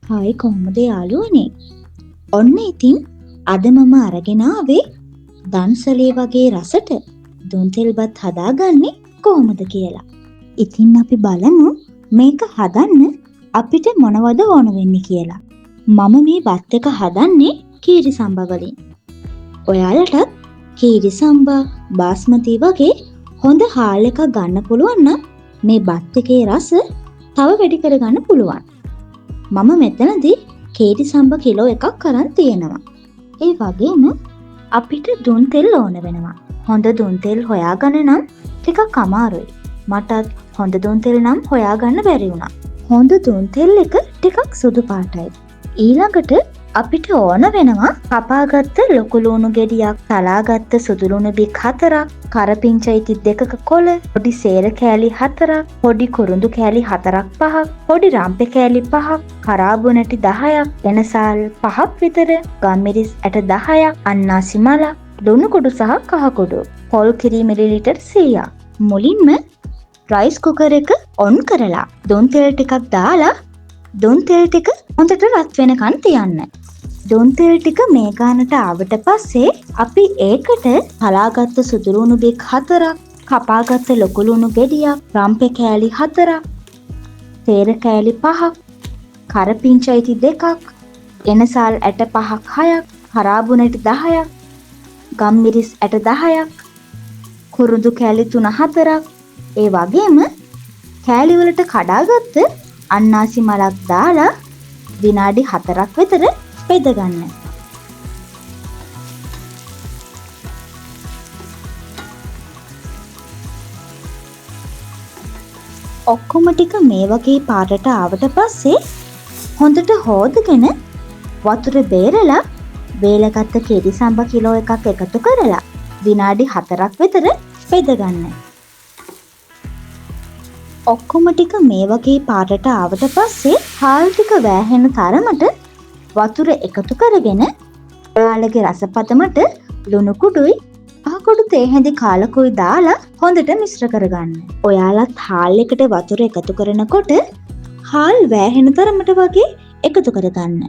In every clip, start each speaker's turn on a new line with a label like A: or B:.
A: Hi කොහොමද යාළුවනේ? ඔන්න ඉතින් අද මම අරගෙන ආවේ දන්සලේ වගේ රසට දුන්තෙල්බත් හදාගන්නේ කොහොමද කියලා. ඉතින් අපි බලමු මේක හදන්න අපිට මොනවද ඕන වෙන්නේ කියලා. මම මේ බත් එක හදන්නේ කීරි සම්බා වලින්. ඔයාලටත් කීරි සම්බා බාස්මති වගේ හොඳ හාල් එකක් ගන්න පුළුවන් නම් මේ බත් එකේ රස තව වැඩි කරගන්න පුළුවන්. මම මෙතනදී කීරි සම්බා කිලෝ එකක් අරන් තියෙනවා. ඒ වගේම අපිට දුන් තෙල් ඕන වෙනවා. හොඳ දුන් තෙල් හොයාගන්න නම් ටිකක් අමාරුයි. මටත් හොඳ දුන් තෙල් නම් හොයාගන්න බැරි වුණා. හොඳ දුන් තෙල් එක ටිකක් සුදු පාටයි. ඊළඟට අපිට ඕන වෙනවා කපාගත්ත ලොකු ලුණු ගෙඩියක්, තලාගත්ත සුදු ලුණු බික් 4ක්, කරපිංචයිති 2ක කොළ, පොඩි සේර කෑලි 4ක්, පොඩි කුරුඳු කෑලි 4ක් 5ක්, පොඩි රම්පේ කෑලි 5ක්, කරාබු නැටි 10ක්, එනසාල් 5ක් විතර, ගම්මිරිස් ඇට 10ක්, අන්නාසි මලක්, ලුණු කුඩු සහ කහ කුඩු, පොල් කිරි මිලිලිටර් 100ක්. මුලින්ම රයිස් කුකර් එක ඔන් කරලා දුන් තෙල් ටිකක් දාලා දුන් තෙල් ටික හොඳට රත් වෙනකන් තියන්න. දුන් තෙල් ටික මේ ගානට ආවට පස්සේ අපි ඒකට තලාගත්ත සුදු ලුණු බික් 4ක්, කපාගත්ත ලොකු ලුණු ගෙඩියක්, රම්පේ කෑලි 4ක්, තේර කෑලි 5ක්, කරපිංචයිති 2ක්, එනසාල් ඇට 5ක් 6ක්, කරාබු නැටි 10ක්, ගම්මිරිස් ඇට 10ක්, කුරුඳු කෑලි 3-4ක්, ඒ වගේම කෑලි වලට කඩාගත්ත අන්නාසි මලක් දාලා විනාඩි 4ක් විතර බෙද ගන්න. ඔක්කොම ටික මේ වගේ පාටට ආවට පස්සේ හොඳට හොදගෙන වතුර බේරලා වේලගත්ත කීරි සම්බා කිලෝ එකක් එකතු කරලා විනාඩි 4ක් විතර බෙද ගන්න. ඔක්කොම ටික මේ වගේ පාටට ආවට පස්සේ හාල් ටික වෑහෙන තරමට වතුර එකතු කරගෙන ඔයාලගේ රසපතමට ලුණු කුඩුයි කහ කුඩු තේ හැඳි කාලකුයි දාලා හොඳට මිශ්‍ර කරගන්න. ඔයාලත් හාල් එකට වතුර එකතු කරනකොට හාල් වෑහෙන තරමට වගේ එකතු කරගන්න.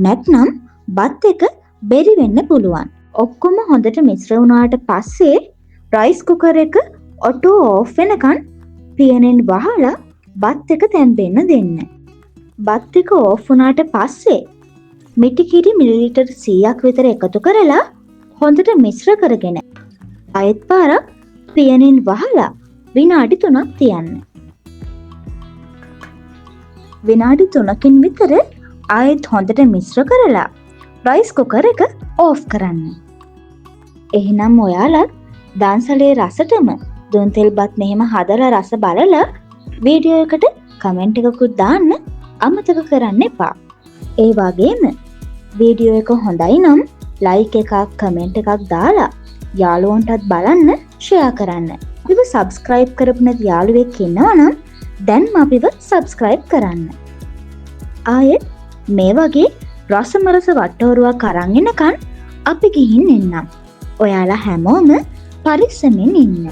A: නැත්නම් බත් එක බෙරි වෙන්න පුළුවන්. ඔක්කොම හොඳට මිශ්‍ර වුණාට පස්සේ රයිස් කුකර් එක ඔටෝ ඕෆ් වෙනකන් පියනෙන් වහලා බත් එක තැම්බෙන්න දෙන්න. බත් එක ඕෆ් වුණාට පස්සේ මිටි කිරි මිලිලිටර් 100ක් විතර එකතු කරලා හොඳට මිශ්‍ර කරගෙන ආයෙත් පාරක් පියනෙන් වහලා විනාඩි 3ක් තියන්න. විනාඩි 3කින් විතර ආයෙත් හොඳට මිශ්‍ර කරලා රයිස් කුකර් එක ඕෆ් කරන්න. එහෙනම් ඔයාලත් දන්සලේ රසටම දුන් තෙල් බත් මෙහෙම හදලා රස බලලා වීඩියෝ එකට කමෙන්ට් එකකුත් දාන්න අමතක කරන්න එපා. ඒ වගේම වීඩියෝ එක හොඳයි නම් ලයික් එකක් කමෙන්ට් එකක් දාලා යාළුවන්ටත් බලන්න ෂෙයා කරන්න. අපිව සබ්ස්ක්‍රයිබ් කරපු නැති යාළුවෙක් ඉන්නවා නම් දැන්ම අපිව සබ්ස්ක්‍රයිබ් කරන්න. ආයෙත් මේ වගේ රසමරස වට්ටෝරුවක් අරන් එනකන් අපි ගිහින් එන්නම්. ඔයාලා හැමෝම පරිස්සමෙන් ඉන්න.